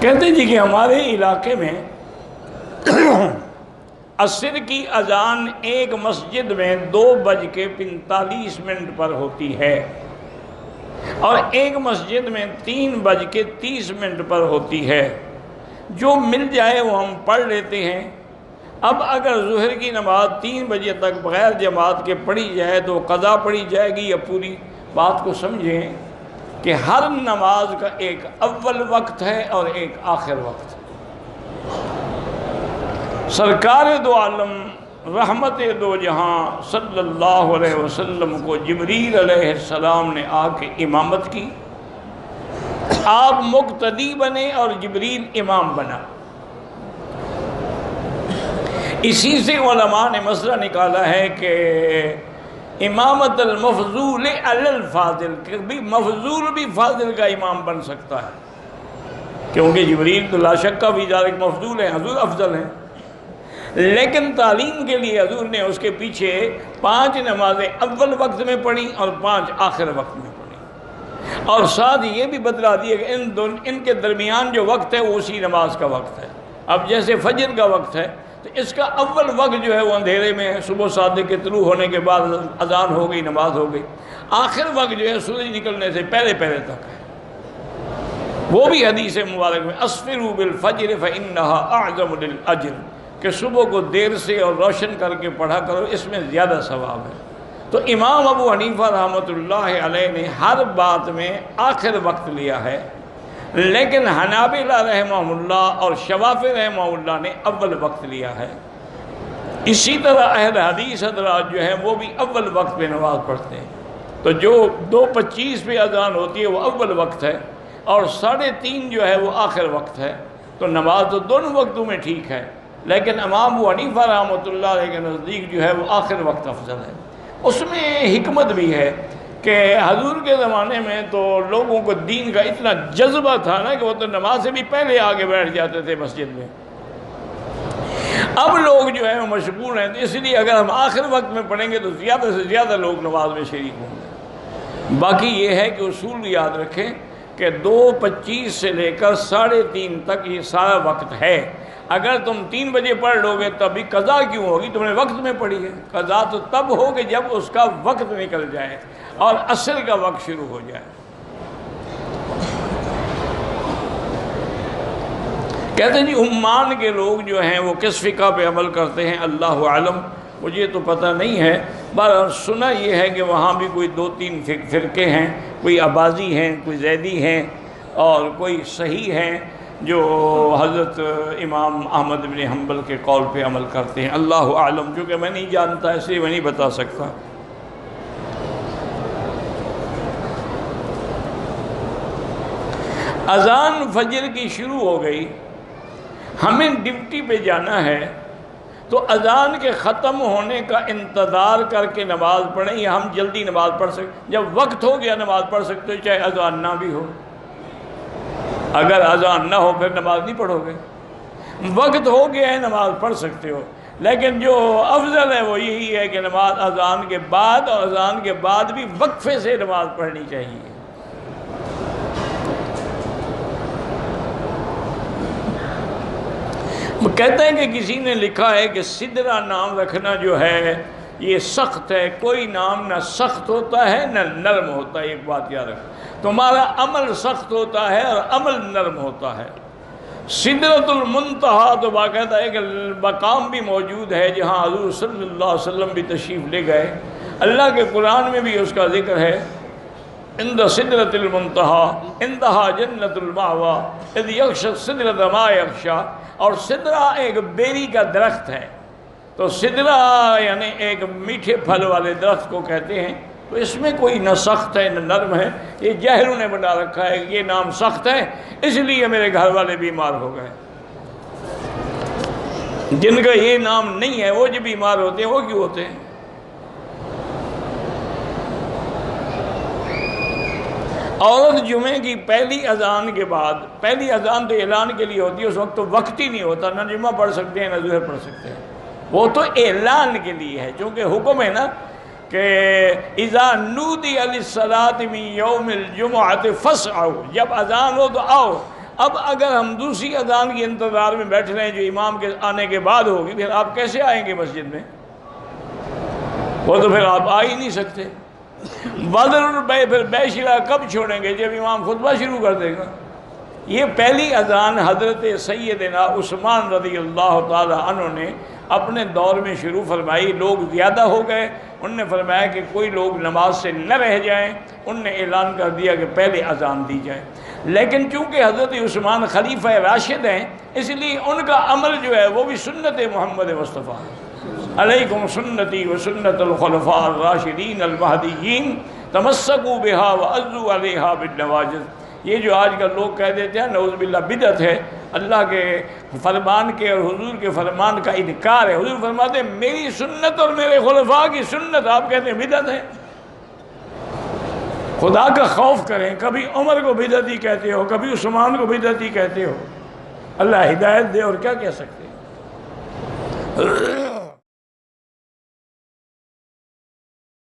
کہتے ہیں جی کہ ہمارے علاقے میں عصر کی اذان ایک مسجد میں 2:45 پر ہوتی ہے اور ایک مسجد میں 3:30 پر ہوتی ہے۔ جو مل جائے وہ ہم پڑھ لیتے ہیں۔ اب اگر ظہر کی نماز 3 بجے تک بغیر جماعت کے پڑھی جائے تو قضا پڑھی جائے گی یا پوری؟ بات کو سمجھیں کہ ہر نماز کا ایک اول وقت ہے اور ایک آخر وقت ہے۔ سرکار دو عالم رحمت دو جہاں صلی اللہ علیہ وسلم کو جبریل علیہ السلام نے آ کے امامت کی، آپ مقتدی بنے اور جبریل امام بنا۔ اسی سے علماء نے مسئلہ نکالا ہے کہ امامت المفضول علی الفاضل، کہ بھی مفضول بھی فاضل کا امام بن سکتا ہے، کیونکہ جبریل تو لا شک کا بھی ذالک مفضول ہے، حضور افضل ہے، لیکن تعلیم کے لیے حضور نے اس کے پیچھے 5 نمازیں اول وقت میں پڑھی اور 5 آخر وقت میں پڑھی، اور ساتھ یہ بھی بتلا دیا کہ ان کے درمیان جو وقت ہے وہ اسی نماز کا وقت ہے۔ اب جیسے فجر کا وقت ہے تو اس کا اول وقت جو ہے وہ اندھیرے میں ہے، صبح صادق کے طلوع ہونے کے بعد اذان ہو گئی، نماز ہو گئی۔ آخر وقت جو ہے سورج نکلنے سے پہلے تک ہے، وہ بھی حدیث مبارک میں اسفروا بالفجر فإنها اعظم للأجر، کہ صبح کو دیر سے اور روشن کر کے پڑھا کرو، اس میں زیادہ ثواب ہے۔ تو امام ابو حنیفہ رحمۃ اللہ علیہ نے ہر بات میں آخر وقت لیا ہے، لیکن حنابلہ رحمہ اللہ اور شوافی رحمہ اللہ نے اول وقت لیا ہے۔ اسی طرح اہل حدیث حضرات جو ہیں وہ بھی اول وقت پہ نماز پڑھتے ہیں۔ تو جو 2:25 پہ اذان ہوتی ہے وہ اول وقت ہے اور 3:30 جو ہے وہ آخر وقت ہے، تو نماز تو دونوں وقتوں میں ٹھیک ہے، لیکن امام ابو حنیفہ رحمۃ اللہ علیہ کے نزدیک جو ہے وہ آخر وقت افضل ہے۔ اس میں حکمت بھی ہے کہ حضور کے زمانے میں تو لوگوں کو دین کا اتنا جذبہ تھا نا کہ وہ تو نماز سے بھی پہلے آگے بیٹھ جاتے تھے مسجد میں۔ اب لوگ جو ہیں وہ مشغول ہیں، تو اس لیے اگر ہم آخر وقت میں پڑھیں گے تو زیادہ سے زیادہ لوگ نماز میں شریک ہوں گے۔ باقی یہ ہے کہ اصول یاد رکھیں کہ 2:25 سے لے کر 3:30 تک یہ سارا وقت ہے۔ اگر تم 3 بجے پڑھ لو گے تو ابھی قضا کیوں ہوگی؟ تم نے وقت میں پڑھی ہے۔ قضا تو تب ہوگی جب اس کا وقت نکل جائے اور عصر کا وقت شروع ہو جائے۔ کہتے ہیں جی عمان کے لوگ جو ہیں وہ کس فقہ پہ عمل کرتے ہیں، اللہ عالم، مجھے تو پتہ نہیں ہے، بہرحال سنا یہ ہے کہ وہاں بھی کوئی 2-3 فرقے ہیں، کوئی عباضی ہیں، کوئی زیدی ہیں اور کوئی صحیح ہیں جو حضرت امام احمد بن حنبل کے قول پہ عمل کرتے ہیں، اللہ عالم، کیونکہ میں نہیں جانتا اس لیے میں نہیں بتا سکتا۔ اذان فجر کی شروع ہو گئی، ہمیں ڈیوٹی پہ جانا ہے، تو اذان کے ختم ہونے کا انتظار کر کے نماز پڑھیں یا ہم جلدی نماز پڑھ سکتے؟ جب وقت ہو گیا نماز پڑھ سکتے ہو، چاہے اذان نہ بھی ہو۔ اگر اذان نہ ہو پھر نماز نہیں پڑھو گے، وقت ہو گیا ہے نماز پڑھ سکتے ہو، لیکن جو افضل ہے وہ یہی ہے کہ نماز اذان کے بعد، اور اذان کے بعد بھی وقفے سے نماز پڑھنی چاہیے۔ وہ کہتے ہیں کہ کسی نے لکھا ہے کہ سدرہ نام رکھنا جو ہے یہ سخت ہے، کوئی نام نہ سخت ہوتا ہے نہ نرم ہوتا ہے، ایک بات یاد رکھو، تمہارا عمل سخت ہوتا ہے اور عمل نرم ہوتا ہے۔ سدرۃ المنتہا تو باقاعدہ ایک مقام بھی موجود ہے جہاں حضور صلی اللہ علیہ وسلم بھی تشریف لے گئے، اللہ کے قرآن میں بھی اس کا ذکر ہے، عند سدرۃ المنتہا عندہا جنت المأویٰ اذ یغشی السدرۃ ما یغشی، اور سدرہ ایک بیری کا درخت ہے، تو سدرہ یعنی ایک میٹھے پھل والے درخت کو کہتے ہیں، تو اس میں کوئی نہ سخت ہے نہ نرم ہے، یہ جاہلوں نے بنا رکھا ہے، یہ نام سخت ہے اس لیے میرے گھر والے بیمار ہو گئے۔ جن کا یہ نام نہیں ہے وہ جو بیمار ہوتے ہیں وہ کیوں ہوتے ہیں؟ عورت جمعے کی پہلی اذان کے بعد، پہلی اذان تو اعلان کے لیے ہوتی ہے، اس وقت تو وقت ہی نہیں ہوتا، نہ جمعہ پڑھ سکتے ہیں نہ ظہر پڑھ سکتے ہیں، وہ تو اعلان کے لیے ہے، چونکہ حکم ہے نا کہ اذا نودی للصلاۃ من یوم الجمعۃ فاسعوا، جب اذان ہو تو آؤ، اب اگر ہم دوسری اذان کے انتظار میں بیٹھ رہے ہیں جو امام کے آنے کے بعد ہوگی، پھر آپ کیسے آئیں گے مسجد میں؟ وہ تو پھر آپ آ ہی نہیں سکتے۔ بدر البیع پھر بیع شرا کب چھوڑیں گے؟ جب امام خطبہ شروع کر دے گا۔ یہ پہلی اذان حضرت سیدنا عثمان رضی اللہ تعالی عنہ نے اپنے دور میں شروع فرمائی۔ لوگ زیادہ ہو گئے، انہوں نے فرمایا کہ کوئی لوگ نماز سے نہ رہ جائیں، انہوں نے اعلان کر دیا کہ پہلے اذان دی جائے۔ لیکن چونکہ حضرت عثمان خلیفہ راشد ہیں، اس لیے ان کا عمل جو ہے وہ بھی سنت محمد مصطفیٰ، علیکم سنتی و سنت الخلفاء الراشدین المہدیین تمسکوا بہا وعضوا علیہا بالنواجذ۔ یہ جو آج کل لوگ کہہ دیتے ہیں نعوذ باللہ بدعت ہے، اللہ کے فرمان کے اور حضور کے فرمان کا انکار ہے۔ حضور فرماتے ہیں میری سنت اور میرے خلفاء کی سنت، آپ کہتے ہیں بدعت ہے۔ خدا کا خوف کریں، کبھی عمر کو بدعتی کہتے ہو، کبھی عثمان کو بدعتی کہتے ہو۔ اللہ ہدایت دے، اور کیا کہہ سکتے ہیں۔